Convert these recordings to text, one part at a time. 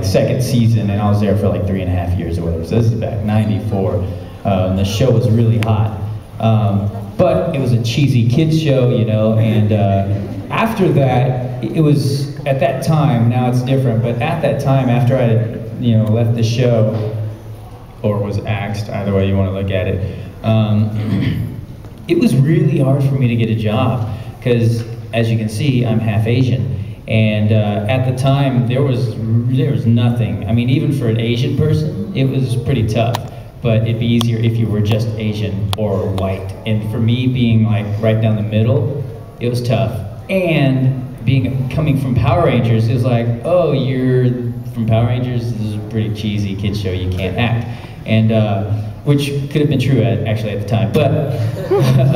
like second season, and I was there for like 3.5 years or whatever. So this is back '94, and the show was really hot. But it was a cheesy kids show, you know, and after that, it was, at that time, now it's different, but at that time, after I had, you know, left the show, or was axed, either way you want to look at it, it was really hard for me to get a job, because as you can see, I'm half Asian. And at the time, there was nothing. I mean, even for an Asian person, it was pretty tough. But it'd be easier if you were just Asian or white. And for me, being like right down the middle, it was tough. And coming from Power Rangers, it was like, oh, you're from Power Rangers? This is a pretty cheesy kids show, you can't act. And which could have been true actually at the time. But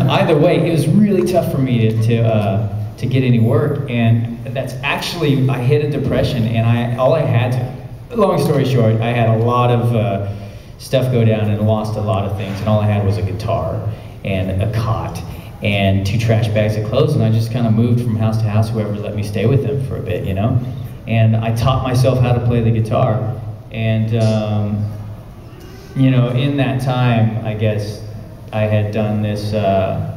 either way, it was really tough for me to get any work. And that's actually, I hit a depression, and long story short, I had a lot of stuff go down and lost a lot of things, and all I had was a guitar and a cot and 2 trash bags of clothes, and I just kind of moved from house to house, whoever let me stay with them for a bit, you know? And I taught myself how to play the guitar, and you know, in that time, I guess I had done this,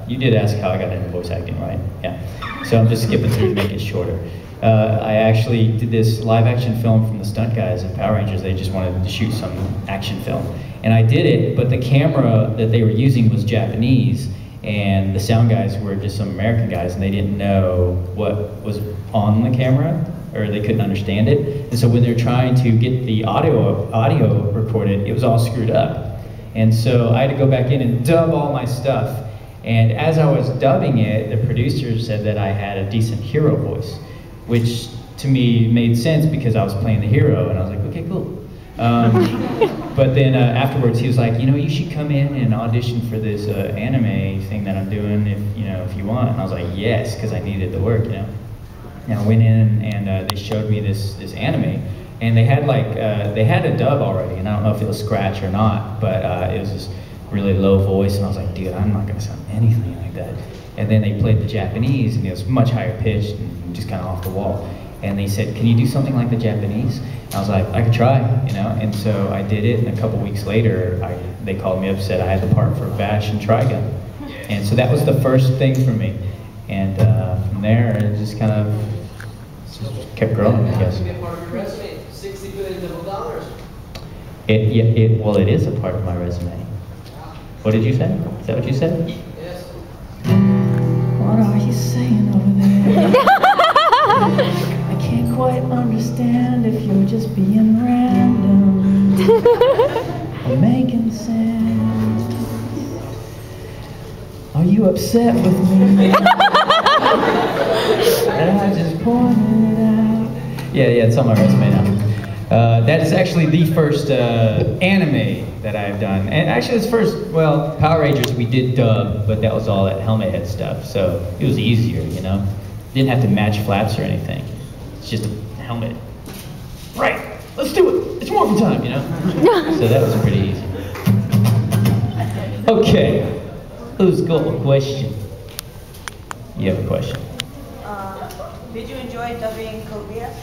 you did ask how I got into voice acting, right? Yeah. So I'm just skipping through to make it shorter. I actually did this live action film from the stunt guys at Power Rangers. They just wanted to shoot some action film. And I did it, but the camera that they were using was Japanese, and the sound guys were just some American guys, and they didn't know what was on the camera, or they couldn't understand it. And so when they're trying to get the audio recorded, it was all screwed up. And so I had to go back in and dub all my stuff. And as I was dubbing it, the producers said that I had a decent hero voice, which to me made sense because I was playing the hero, and I was like, okay, cool. But then afterwards, he was like, you know, you should come in and audition for this anime thing that I'm doing, if you want. And I was like, yes, because I needed the work, you know. And I went in, and they showed me this anime, and they had they had a dub already, and I don't know if it was scratch or not, but it was this really low voice, and I was like, dude, I'm not gonna sound anything like that. And then they played the Japanese, and it was much higher pitched and just kind of off the wall. And they said, can you do something like the Japanese? And I was like, I could try, you know? And so I did it, and a couple weeks later, they called me up and said I had the part for Bash and Trigun. And so that was the first thing for me. And from there, it just kind of kept growing, I guess. To be a part of your resume, $60 billion. Well, it is a part of my resume. What did you say? Is that what you said? Yes. What are you saying over there? I can't quite understand if you're just being random or making sense. Are you upset with me? That I just pointed it out. Yeah, it's on my resume now. That is actually the first anime that I've done. And actually it's well, Power Rangers we did dub, but that was all that helmet head stuff, so it was easier, you know? Didn't have to match flaps or anything. It's just a helmet. Right, let's do it. It's morphin' time, you know? So that was pretty easy. Okay, who's got a question? You have a question. Did you enjoy dubbing Code Geass?